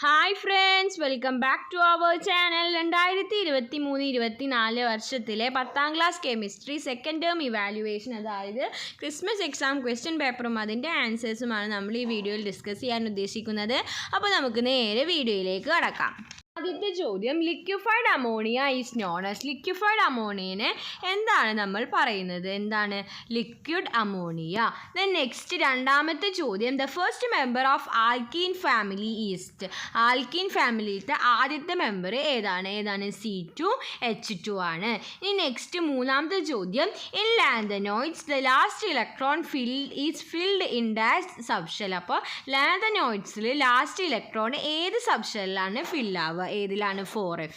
Hi friends, welcome back to our channel. 2023-24 വർഷത്തിലെ 10ാം class chemistry second term evaluation, അതായത് Christmas exam question പേപ്പറും അതിൻ്റെ ആൻസേഴ്സുമാണ് നമ്മൾ ഈ വീഡിയോയിൽ ഡിസ്കസ് ചെയ്യാൻ ഉദ്ദേശിക്കുന്നത്. അപ്പോൾ നമുക്ക് നേരെ വീഡിയോയിലേക്ക് കടക്കാം. ആദ്യത്തെ ചോദ്യം, liquefied ammonia is known as. Liquefied അമോണിയനെ എന്താണ് നമ്മൾ പറയുന്നത്? എന്താണ് ലിക്വിഡ് അമോണിയ. ദെൻ നെക്സ്റ്റ് രണ്ടാമത്തെ ചോദ്യം, the first member of alkene family is. Alkene ഫാമിലിയിലത്തെ ആദ്യത്തെ മെമ്പർ ഏതാണ്? C2H2 ആണ്. ഇനി നെക്സ്റ്റ് മൂന്നാമത്തെ ചോദ്യം, in lanthanoids the last electron filled in dash subshell. അപ്പോൾ ലാന്തനോയിഡ്സിൽ ലാസ്റ്റ് ഇലക്ട്രോൺ ഏത് സബ്ഷെല്ലാണ് ഫില്ലാവുക? ഏതിലാണ്? 4F.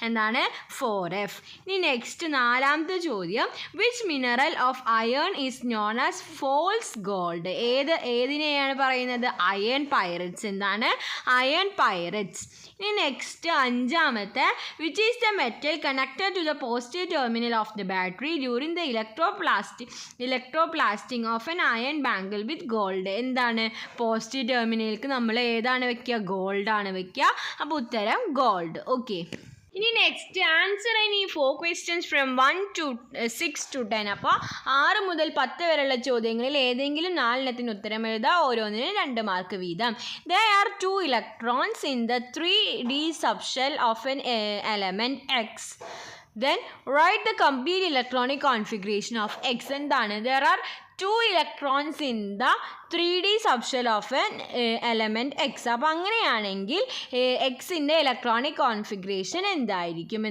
എന്താണ്? 4F. ഇനി നെക്സ്റ്റ് നാലാമത്തെ ചോദ്യം, which mineral of iron is known as fool's gold. ഏതിനെയാണ് പറയുന്നത്? Iron pyrites. എന്താണ്? Iron pyrites. ഇനി നെക്സ്റ്റ് അഞ്ചാമത്തെ, which is the metal connected to the positive terminal of the battery during the electroplating of an iron bangle with gold. എന്താണ്? Positive ടെർമിനലിലേക്ക് നമ്മൾ ഏതാണ് വെക്കുക? ഗോൾഡാണ് വെക്കുക. അപ്പോൾ ഉത്തരം ഗോൾഡ്. ഓക്കെ. ഇനി നെക്സ്റ്റ് ആൻസർ ഇനി 4 ക്വസ്റ്റ്യൻസ് ഫ്രം 1 to 6 to 10. അപ്പോൾ 6 മുതൽ 10 വരെയുള്ള ചോദ്യങ്ങളിൽ ഏതെങ്കിലും 4 ഉത്തരം എഴുതുക. ഓരോന്നിനും 2 മാർക്ക് വീതം. There are 2 electrons in the 3D subshell of an element X. Then write the complete electronic configuration of X. എന്താണ്? There are 2 electrons in the 3D subshell of an element X. അപ്പോൾ അങ്ങനെയാണെങ്കിൽ എക്സിൻ്റെ electronic configuration എന്തായിരിക്കും?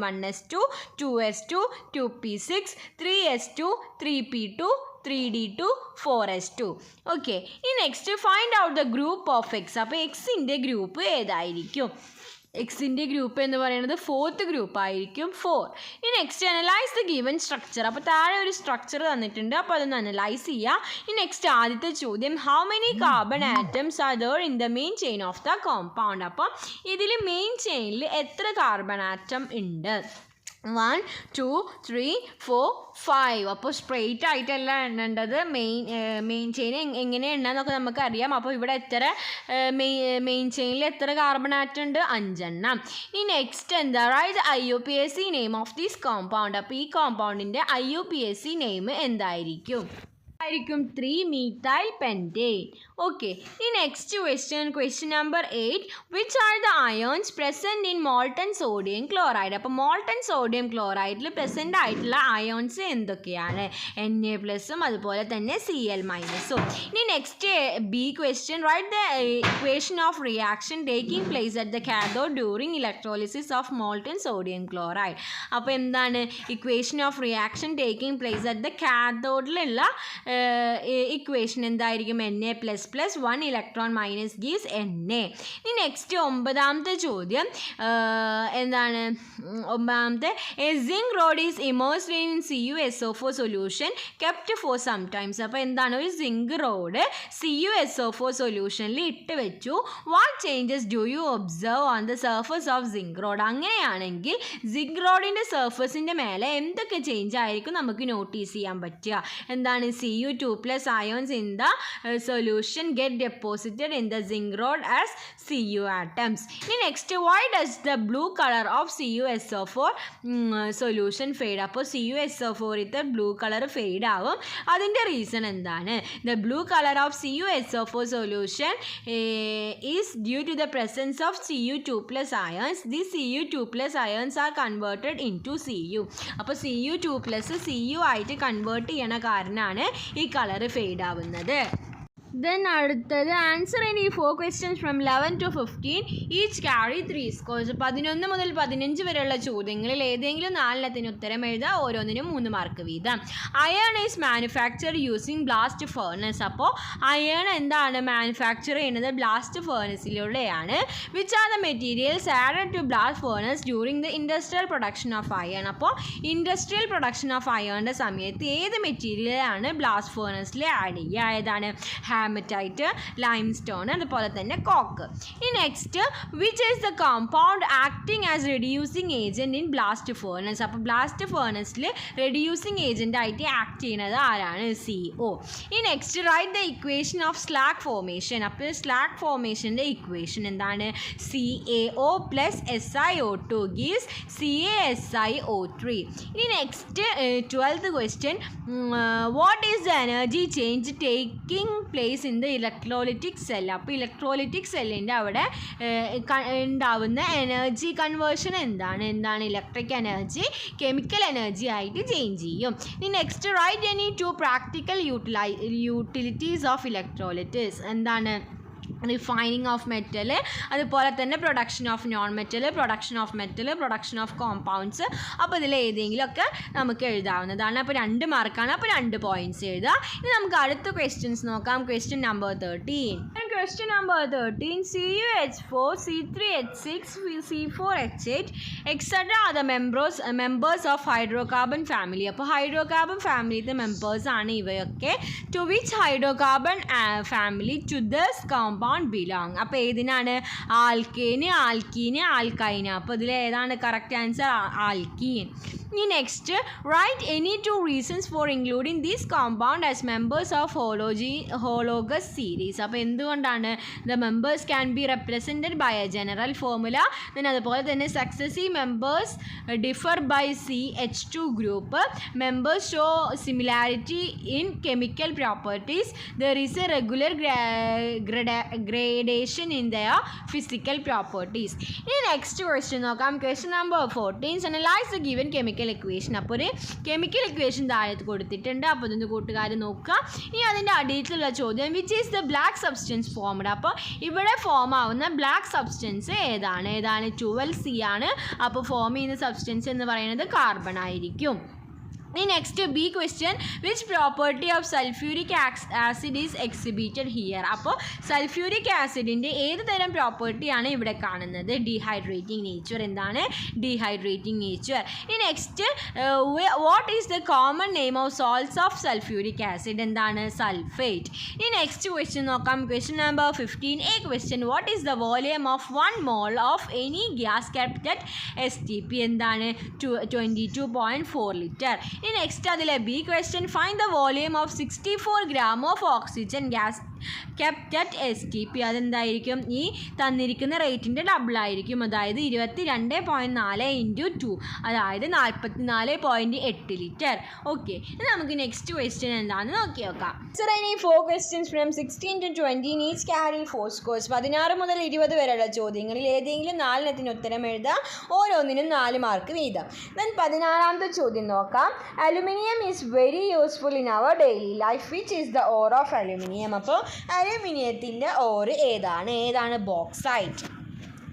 1s2, 2s2, 2p6, 3s2, 3p2, 3d2, 4s2. Okay. ഇനി next find out the group of X. അപ്പോൾ എക്സിൻ്റെ group ഏതായിരിക്കും? എക്സിൻ്റെ ഗ്രൂപ്പ് എന്ന് പറയുന്നത് 4th ഗ്രൂപ്പ് ആയിരിക്കും, 4. ഇനി next analyse the given structure. അപ്പോൾ താഴെ ഒരു സ്ട്രക്ചർ തന്നിട്ടുണ്ട്, അപ്പോൾ അതൊന്ന് അനലൈസ് ചെയ്യുക. ഇനി നെക്സ്റ്റ് ആദ്യത്തെ ചോദ്യം, how many carbon atoms are there in the main chain of the compound. അപ്പോൾ ഇതിൽ മെയിൻ ചെയിനിൽ എത്ര കാർബൺ ആറ്റം ഉണ്ട്? 1, 2, 3, 4, 5. അപ്പോൾ സ്ട്രെയിറ്റ് ആയിട്ടല്ല എണ്ണേണ്ടത്. മെയിൻ ചെയിൻ എങ്ങനെ എണ്ണാന്നൊക്കെ നമുക്കറിയാം. അപ്പോൾ ഇവിടെ എത്ര മെയിൻ ചെയിനിൽ എത്ര കാർബൺ ആറ്റം ഉണ്ട്? 5 എണ്ണം. ഇനി നെക്സ്റ്റ് എന്താ? Right IUPAC name of this compound. അപ്പോൾ ഈ കോമ്പൗണ്ടിൻ്റെ IUPAC നെയിം എന്തായിരിക്കും? 3-methyl pentane. ഓക്കെ. ഈ next question number 8, which are the ions present in molten sodium chloride. അപ്പോൾ മോൾട്ടൺ സോഡിയം ക്ലോറൈഡിൽ പ്രസൻ്റ് ആയിട്ടുള്ള അയോൺസ് എന്തൊക്കെയാണ്? Na+ഉം അതുപോലെ തന്നെ Cl-. ഇനി next B question, right the equation of reaction taking place at the cathode during electrolysis of molten sodium chloride. അപ്പോൾ എന്താണ് equation of reaction taking place at the കാഥോഡിലുള്ള ഇക്വേഷൻ എന്തായിരിക്കും? Na++, 1 electron minus gives Na. ഇനി next 9ാമത്തെ ചോദ്യം എന്താണ്? 9ാമത്തെ, a zinc rod is immersed in CuSO4 solution kept for some times. അപ്പോൾ എന്താണ്? ഒരു സിങ്ക് റോഡ് CuSO4 സൊല്യൂഷനിൽ ഇട്ട് വെച്ചു. What changes do you observe on the surface of zinc rod? അങ്ങനെയാണെങ്കിൽ സിങ്ക് റോഡിൻ്റെ സർഫസിൻ്റെ മേലെ എന്തൊക്കെ ചേഞ്ച് ആയിരിക്കും നമുക്ക് നോട്ടീസ് ചെയ്യാൻ പറ്റുക? എന്താണ്? Cu2+ ions in the solution get deposited in the zinc rod as Cu atoms. Next, why does the blue color of CuSO4 solution fade? അപ്പോൾ CuSO4 ത്തെ ബ്ലൂ കളർ ഫെയ്ഡ് ആവും. അതിൻ്റെ റീസൺ എന്താണ്? The blue color of CuSO4 solution is due to the presence of Cu2+ ions. These Cu2+ ions are converted into Cu. അപ്പോൾ Cu2+ Cu ആയിട്ട് convert ചെയ്യണ കാരണമാണ് ഈ കളർ ഫെയ്ഡ് ആവുന്നത്. ദെൻ അടുത്തത് ആൻസർ ഇനി 4 questions from 11 to 15. Each carry 3 scores. 11 മുതൽ 15 വരെയുള്ള ചോദ്യങ്ങളിൽ ഏതെങ്കിലും 4 ഉത്തരം എഴുതുക. ഓരോന്നിനും 3 മാർക്ക് വീതം. Iron is manufacture using blast furnace. അപ്പോൾ അയൺ എന്താണ് മാനുഫാക്ചർ ചെയ്യുന്നത്? ബ്ലാസ്റ്റ് ഫേർണസിലൂടെയാണ്. Which are the materials added to blast furnace during the industrial production of iron. അപ്പോൾ ഇൻഡസ്ട്രിയൽ പ്രൊഡക്ഷൻ ഓഫ് അയണിൻ്റെ സമയത്ത് ഏത് മെറ്റീരിയലാണ് ബ്ലാസ്റ്റ് ഫേർണസിൽ ആഡ് ചെയ്യുക? ഏതാണ്? ഹാമറ്റൈറ്റ്, ലൈംസ്റ്റോൺ, അതുപോലെ തന്നെ കോക്ക്. ഈ next which is the compound acting as reducing agent in blast furnace. അപ്പോൾ ബ്ലാസ്റ്റ് ഫേർണസിൽ റെഡ്യൂസിങ് ഏജൻ്റ് ആയിട്ട് ആക്ട് ചെയ്യുന്നത് ആരാണ്? CO. ഈ next right the equation of slag formation. അപ്പോൾ സ്ലാഗ് ഫോർമേഷൻ്റെ ഇക്വേഷൻ എന്താണ്? CaO + SiO2 gives CaSiO3. ഇനി next 12th question what is the energy change taking place in the electrolytic cell. അപ്പോൾ electrolytic സെല്ലിൻ്റെ അവിടെ ഉണ്ടാവുന്ന എനർജി കൺവേർഷൻ എന്താണ്? Electric energy chemical energy ആയിട്ട് change ചെയ്യും. ഇനി next write any 2 practical utilities of electrolysis. എന്താണ്? റിഫൈനിങ് ഓഫ് മെറ്റൽ, അതുപോലെ തന്നെ production of non metal, production of metal, production of compounds. അപ്പോൾ ഇതിൽ ഏതെങ്കിലുമൊക്കെ നമുക്ക് എഴുതാവുന്നതാണ്. അപ്പോൾ 2 മാർക്കാണ്. അപ്പോൾ 2 പോയിൻറ്റ്സ് എഴുതുക. ഇനി നമുക്ക് അടുത്ത ക്വസ്റ്റ്യൻസ് നോക്കാം. Question number 13. Question number 13, CuH4, C3H6, C4H8, etc. are the members of hydrocarbon family. അപ്പോൾ ഹൈഡ്രോകാർബൺ ഫാമിലിയിലെ മെമ്പേഴ്സ് ആണ് ഇവയൊക്കെ. To which hydrocarbon family to this compound belong. അപ്പോൾ ഏതിനാണ്? Alkane, alkene, alkyne. അപ്പോൾ ഇതിൽ ഏതാണ് കറക്റ്റ് ആൻസർ? ആൽക്കീൻ. ഇനി next write any 2 reasons for including these compound as members of homologous series. അപ്പോൾ എന്തുകൊണ്ടാണ്? The members can be represented by a general formula. പിന്നെ അതുപോലെ തന്നെ successive members differ by CH2 group. Members show similarity in chemical properties. There is A regular gradation in their physical properties. ഇനി next question നോക്കാം. Question number 14, analyse the given chemical equation. അപ്പോൾ ഒരു chemical equation താഴത്ത് കൊടുത്തിട്ടുണ്ട്. അപ്പോൾ ഇതൊന്ന് കൂട്ടുകാർ നോക്കുക. ഇനി അതിൻ്റെ അടിയിലുള്ള ചോദ്യം which is the black substance formed. അപ്പോൾ ഇവിടെ ഫോം ആവുന്ന ബ്ലാക്ക് സബ്സ്റ്റൻസ് ഏതാണ്? 12C ആണ്. അപ്പോൾ ഫോം ചെയ്യുന്ന സബ്സ്റ്റൻസ് എന്ന് പറയുന്നത് കാർബൺ ആയിരിക്കും. ഇനി next B question which property of sulphuric acid is exhibited here. അപ്പോൾ സൾഫ്യൂരിക് ആസിഡിൻ്റെ ഏത് തരം പ്രോപ്പർട്ടിയാണ് ഇവിടെ കാണുന്നത്? Dehydrating nature. എന്താണ്? Dehydrating nature. ഇനി next what is the common name of salts of sulphuric acid? എന്താണ്? സൾഫേറ്റ്. ഇനി നെക്സ്റ്റ് ക്വസ്റ്റ്യൻ നോക്കാം. Question number 15 A question what is the volume of 1 mole of any gas kept at STP? എന്താണ്? 22.4 litre. ഇനി next അതിലെ B question find the volume of 64 gram of oxygen gas kept at STP. അതെന്തായിരിക്കും? ഈ തന്നിരിക്കുന്ന റേറ്റിൻ്റെ double ആയിരിക്കും. അതായത് 22.4 × 2, അതായത് 44.8 litre. Okay, ഇനി നമുക്ക് നെക്സ്റ്റ് ക്വസ്റ്റ്യൻ എന്താണെന്ന് നോക്കി നോക്കാം. സർ ഇനി 4 questions from 16 to 20 each carry 4 scores. 16 മുതൽ 20 വരെയുള്ള ചോദ്യങ്ങളിൽ ഏതെങ്കിലും 4 ഉത്തരം എഴുതുക. ഓരോന്നിനും 4 മാർക്ക് വീതം. ദെൻ 16ാമത്തെ ചോദ്യം നോക്കാം. Aluminium is very useful in our daily life. Which is the ore of aluminium. അപ്പോൾ അലുമിനിയത്തിൻ്റെ ഓർ ഏതാണ്? ബോക്സൈറ്റ്.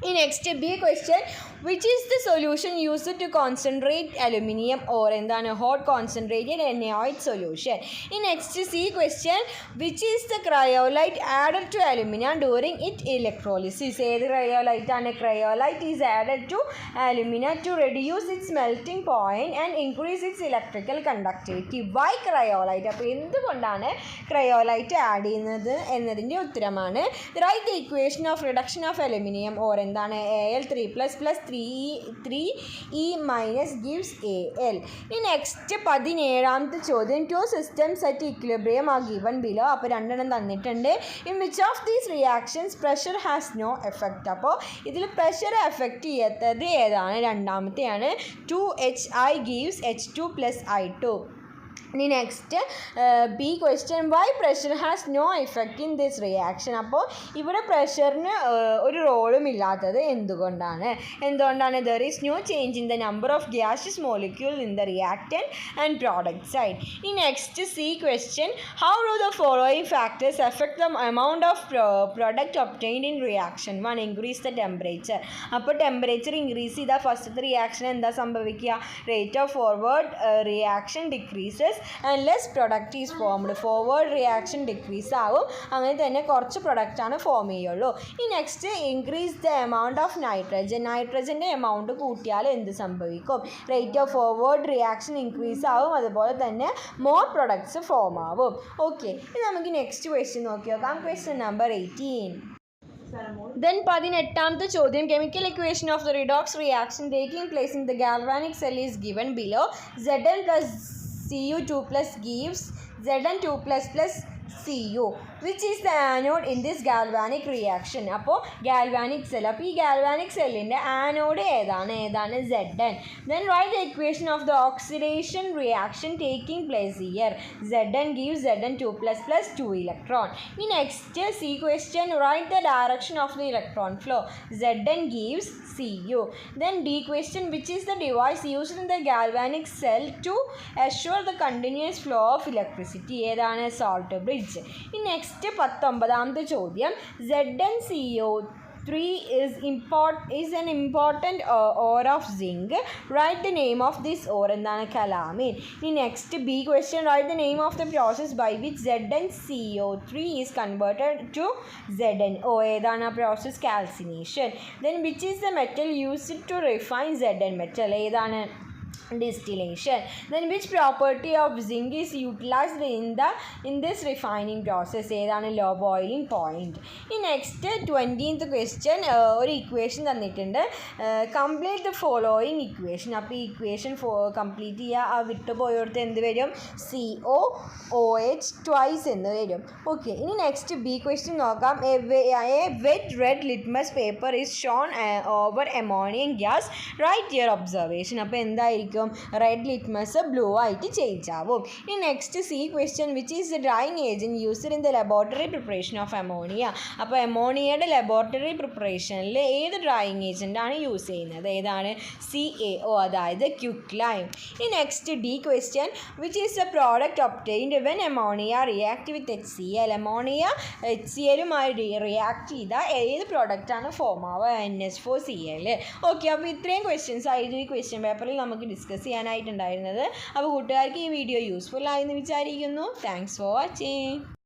ഈ next B question which is the solution used to concentrate aluminium ore? എന്താണ്? ഹോട്ട് കോൺസെൻട്രേറ്റഡ് എനോയിഡ് solution. ഈ next C question which is the cryolite added to aluminium during it electrolysis. ഏത് cryolite ആണ്? Cryolite is added to aluminium to reduce its melting point and increase it's electrical conductivity. Why cryolite? അപ്പോൾ എന്തുകൊണ്ടാണ് cryolite add ചെയ്യുന്നത് എന്നതിൻ്റെ ഉത്തരമാണ്. Right the equation of reduction of aluminium ore? എന്താണ്? Al3++ 3E - gives Al. ഈ next 17ാമത്തെ ചോദ്യം 2 systems at equilibrium are given below. അപ്പോൾ 2 തന്നിട്ടുണ്ട്. In which of these reactions pressure has no effect. അപ്പോൾ ഇതിൽ പ്രഷർ എഫക്റ്റ് ചെയ്യാത്തത് ഏതാണ്? രണ്ടാമത്തെയാണ്. 2HI gives H2 + I2. ഇനി next B question why pressure has no effect in this reaction. അപ്പോൾ ഇവിടെ പ്രഷറിന് ഒരു റോളും ഇല്ലാത്തത് എന്തുകൊണ്ടാണ്? There is no change in the number of gases molecule in the reactant and product side. ഈ next C question how do the following factors effect the amount of product obtained in reaction 1? Increase the temperature. അപ്പോൾ temperature increase ചെയ്താൽ ഫസ്റ്റത്തെ reaction എന്താ സംഭവിക്കുക? Rate of forward reaction decreases and less product is formed. Forward reaction decrease ആവും. അങ്ങനെ തന്നെ കുറച്ച് പ്രൊഡക്റ്റാണ് ഫോം ചെയ്യുള്ളൂ. ഈ next increase the amount of nitrogen. നൈട്രജൻ്റെ എമൗണ്ട് കൂട്ടിയാൽ എന്ത് സംഭവിക്കും? Rate of forward reaction increase ആവും, അതുപോലെ തന്നെ മോർ പ്രൊഡക്ട്സ് ഫോം ആവും. ഓക്കെ, ഇനി നമുക്ക് നെക്സ്റ്റ് ക്വസ്റ്റ്യൻ നോക്കി നോക്കാം. Question number 18. Then 18th ചോദ്യം, chemical equation of the redox reaction taking place in the galvanic cell is given below. Zn plus Cu2 plus gives Zn2 plus Cu, which is the anode in this galvanic reaction. അപ്പോൾ galvanic cell, അപ്പോൾ ഈ galvanic cellൻ്റെ anode ഏതാണ്? Zn. Then write the equation of the oxidation reaction taking place here. Zn gives Zn2 plus 2 electron. In next C question, write the direction of the electron flow. Zn gives Cu. Then D question, which is the device used in the galvanic cell to assure the continuous flow of electricity? ഏതാണ്? Salt bridge. In next 19th ചോദ്യം, ZnCO3 is an important ore of zinc. Write the name of this ore. എന്താണ്? calamine. In next B question, write the name of the process by which ZnCO3 is converted to ZnO. ഏതാണ് ആ process? calcination. Then which is the metal used to refine Zn metal? ഏതാണ്? distillation. Then which property of zinc is utilized in this refining process? ഏതാണ്? low boiling point. ഈ next 20th question, ഒരു equation തന്നിട്ടുണ്ട്. Complete the following equation. അപ്പോൾ ഈ equation complete ചെയ്യുക. ആ വിട്ടുപോയോടത്ത് എന്ത് വരും? COOH ട്വൈസ് എന്ന് വരും. ഓക്കെ, ഇനി നെക്സ്റ്റ് ബി ക്വസ്റ്റ്യൻ നോക്കാം. A wet red litmus paper is shown over ammonium gas. Right your observation. അപ്പോൾ എന്തായിരിക്കും? റെഡ് ലിറ്റ്മസ് ബ്ലൂ ആയിട്ട് ചേഞ്ച് ആവും. ഇനി next C question, which is the drying agent used in the laboratory preparation of ammonia. അപ്പോൾ അമോണിയയുടെ laboratory പ്രിപ്പറേഷനിൽ ഏത് drying ഏജൻ്റാണ് use ചെയ്യുന്നത്? ഏതാണ്? CaO, അതായത് ക്വിക്ക് ലൈം. ഈ next D question, which is the product obtained when ammonia react with HCl. Ammonia HClയുമായി react ചെയ്താൽ ഏത് പ്രോഡക്റ്റാണ് ഫോം ആവുക? NH4Cl. ഓക്കെ, അപ്പോൾ ഇത്രയും ക്വസ്റ്റ്യൻസ് ആയിരുന്നു ഈ ക്വസ്റ്റ്യൻ പേപ്പറിൽ നമുക്ക് ഡിസ്കസ് ചെയ്യാനായിട്ടുണ്ടായിരുന്നത്. അപ്പോൾ കൂട്ടുകാർക്ക് ഈ വീഡിയോ യൂസ്ഫുൾ ആയെന്ന് വിചാരിക്കുന്നു. Thanks for watching.